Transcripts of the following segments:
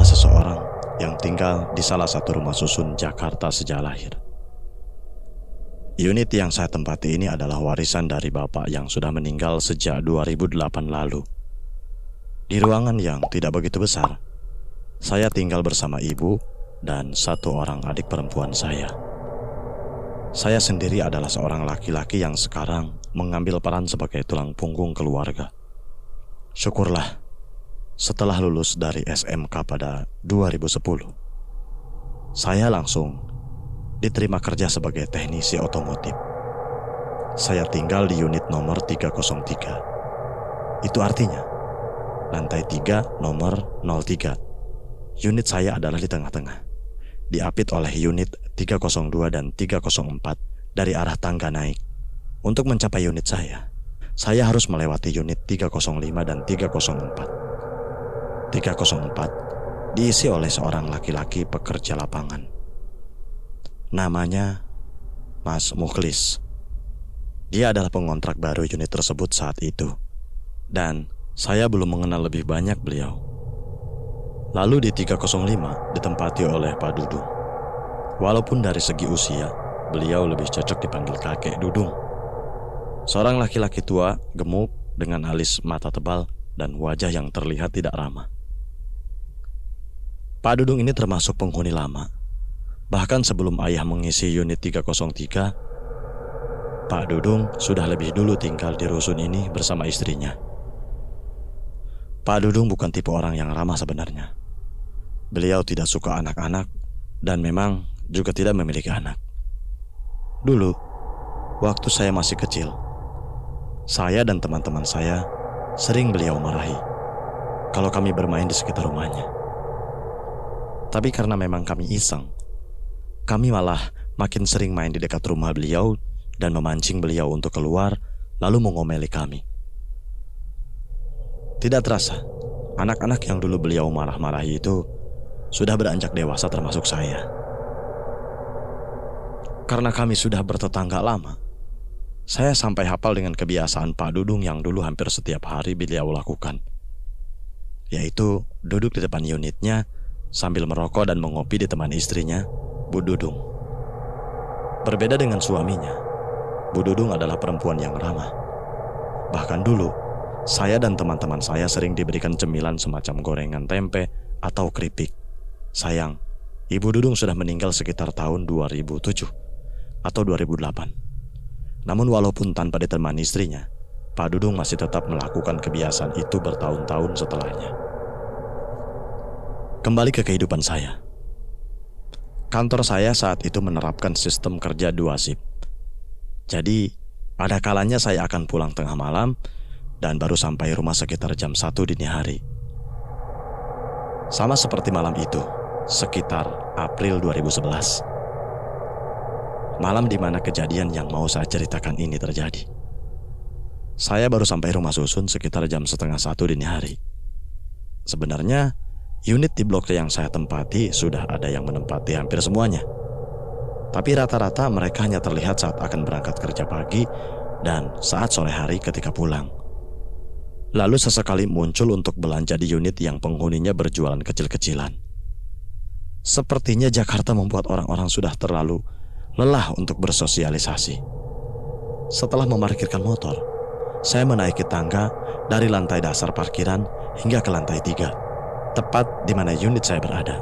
adalah seseorang yang tinggal di salah satu rumah susun Jakarta sejak lahir. Unit yang saya tempati ini adalah warisan dari bapak yang sudah meninggal sejak 2008 lalu. Di ruangan yang tidak begitu besar, saya tinggal bersama ibu dan satu orang adik perempuan saya. Saya sendiri adalah seorang laki-laki yang sekarang mengambil peran sebagai tulang punggung keluarga. Syukurlah, setelah lulus dari SMK pada 2010, saya langsung diterima kerja sebagai teknisi otomotif. Saya tinggal di unit nomor 303. Itu artinya, lantai 3 nomor 03. Unit saya adalah di tengah-tengah, diapit oleh unit 302 dan 304 dari arah tangga naik. Untuk mencapai unit saya harus melewati unit 305 dan 304. 304 diisi oleh seorang laki-laki pekerja lapangan. Namanya Mas Mukhlis. Dia adalah pengontrak baru unit tersebut saat itu, dan saya belum mengenal lebih banyak beliau. Lalu di 305 ditempati oleh Pak Dudung. Walaupun dari segi usia, beliau lebih cocok dipanggil kakek Dudung. Seorang laki-laki tua, gemuk, dengan alis mata tebal dan wajah yang terlihat tidak ramah. Pak Dudung ini termasuk penghuni lama. Bahkan sebelum ayah mengisi unit 303, Pak Dudung sudah lebih dulu tinggal di rusun ini bersama istrinya. Pak Dudung bukan tipe orang yang ramah sebenarnya. Beliau tidak suka anak-anak dan memang juga tidak memiliki anak. Dulu, waktu saya masih kecil, saya dan teman-teman saya sering beliau marahi kalau kami bermain di sekitar rumahnya. Tapi karena memang kami iseng, kami malah makin sering main di dekat rumah beliau dan memancing beliau untuk keluar lalu mengomeli kami. Tidak terasa, anak-anak yang dulu beliau marah-marahi itu sudah beranjak dewasa termasuk saya. Karena kami sudah bertetangga lama, saya sampai hafal dengan kebiasaan Pak Dudung yang dulu hampir setiap hari beliau lakukan, yaitu duduk di depan unitnya sambil merokok dan mengopi ditemani istrinya, Bu Dudung. Berbeda dengan suaminya, Bu Dudung adalah perempuan yang ramah. Bahkan dulu, saya dan teman-teman saya sering diberikan cemilan semacam gorengan tempe atau keripik. Sayang, Ibu Dudung sudah meninggal sekitar tahun 2007 atau 2008. Namun walaupun tanpa ditemani istrinya, Pak Dudung masih tetap melakukan kebiasaan itu bertahun-tahun setelahnya. Kembali ke kehidupan saya. Kantor saya saat itu menerapkan sistem kerja 2 shift. Jadi, ada kalanya saya akan pulang tengah malam dan baru sampai rumah sekitar jam 1 dini hari. Sama seperti malam itu, sekitar April 2011. Malam di mana kejadian yang mau saya ceritakan ini terjadi. Saya baru sampai rumah susun sekitar jam setengah 1 dini hari. Sebenarnya, unit di blok yang saya tempati sudah ada yang menempati hampir semuanya. Tapi rata-rata mereka hanya terlihat saat akan berangkat kerja pagi dan saat sore hari ketika pulang. Lalu sesekali muncul untuk belanja di unit yang penghuninya berjualan kecil-kecilan. Sepertinya Jakarta membuat orang-orang sudah terlalu lelah untuk bersosialisasi. Setelah memarkirkan motor, saya menaiki tangga dari lantai dasar parkiran hingga ke lantai 3. Tepat di mana unit saya berada.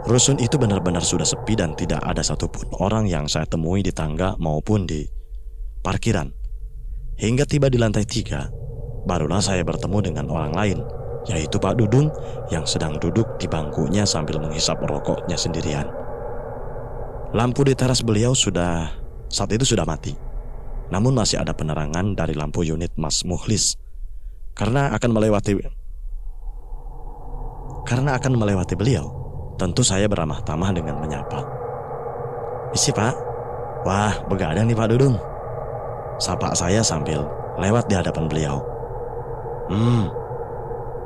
Rusun itu benar-benar sudah sepi dan tidak ada satupun orang yang saya temui di tangga maupun di parkiran. Hingga tiba di lantai 3, barulah saya bertemu dengan orang lain, yaitu Pak Dudung yang sedang duduk di bangkunya sambil menghisap rokoknya sendirian. Lampu di teras beliau saat itu sudah mati. Namun masih ada penerangan dari lampu unit Mas Mukhlis. Karena akan melewati beliau, tentu saya beramah tamah dengan menyapa. "Misi Pak, wah begadang nih Pak Dudung," sapa saya sambil lewat di hadapan beliau.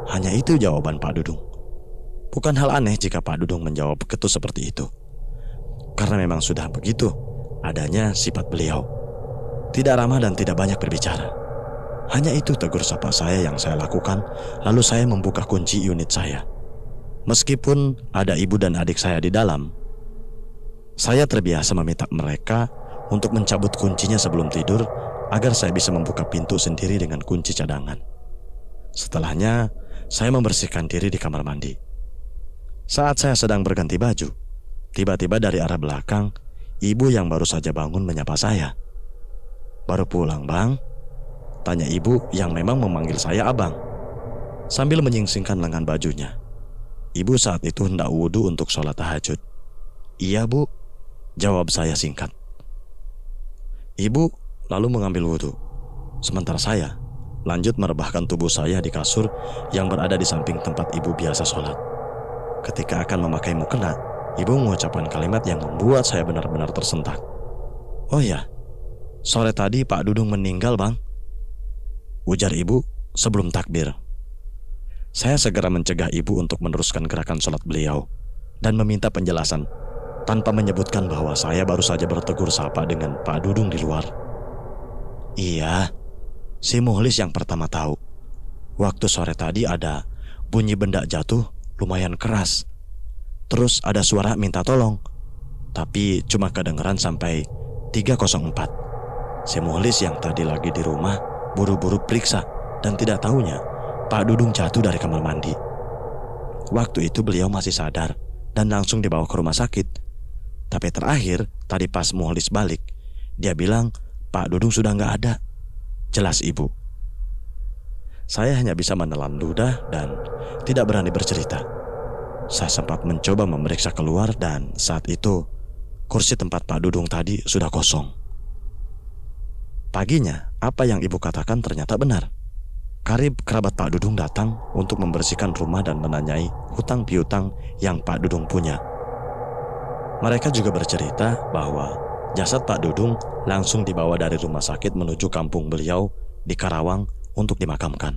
Hanya itu jawaban Pak Dudung. Bukan hal aneh jika Pak Dudung menjawab ketus seperti itu. Karena memang sudah begitu adanya sifat beliau. Tidak ramah dan tidak banyak berbicara. Hanya itu tegur sapa saya yang saya lakukan, lalu saya membuka kunci unit saya. Meskipun ada ibu dan adik saya di dalam, saya terbiasa meminta mereka untuk mencabut kuncinya sebelum tidur agar saya bisa membuka pintu sendiri dengan kunci cadangan. Setelahnya, saya membersihkan diri di kamar mandi. Saat saya sedang berganti baju, tiba-tiba dari arah belakang, ibu yang baru saja bangun menyapa saya. "Baru pulang, Bang?" tanya ibu yang memang memanggil saya abang, sambil menyingsingkan lengan bajunya. Ibu saat itu hendak wudhu untuk sholat tahajud. "Iya, Bu," jawab saya singkat. Ibu lalu mengambil wudhu, sementara saya lanjut merebahkan tubuh saya di kasur yang berada di samping tempat ibu biasa sholat. Ketika akan memakai mukena, ibu mengucapkan kalimat yang membuat saya benar-benar tersentak. "Oh ya, sore tadi Pak Dudung meninggal, Bang," ujar ibu sebelum takbir. Saya segera mencegah ibu untuk meneruskan gerakan sholat beliau dan meminta penjelasan tanpa menyebutkan bahwa saya baru saja bertegur sapa dengan Pak Dudung di luar. "Iya, si Muhlis yang pertama tahu. Waktu sore tadi ada bunyi benda jatuh lumayan keras. Terus ada suara minta tolong, tapi cuma kedengeran sampai 304. Si Muhlis yang tadi lagi di rumah buru-buru periksa dan tidak tahunya Pak Dudung jatuh dari kamar mandi. Waktu itu beliau masih sadar dan langsung dibawa ke rumah sakit. Tapi terakhir, tadi pas Muhlis balik, dia bilang Pak Dudung sudah nggak ada," jelas ibu. Saya hanya bisa menelan ludah dan tidak berani bercerita. Saya sempat mencoba memeriksa keluar dan saat itu kursi tempat Pak Dudung tadi sudah kosong. Paginya, apa yang ibu katakan ternyata benar. Karib kerabat Pak Dudung datang untuk membersihkan rumah dan menanyai hutang piutang yang Pak Dudung punya. Mereka juga bercerita bahwa jasad Pak Dudung langsung dibawa dari rumah sakit menuju kampung beliau di Karawang untuk dimakamkan.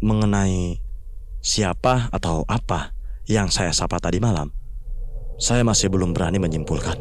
Mengenai siapa atau apa yang saya sapa tadi malam, saya masih belum berani menyimpulkan.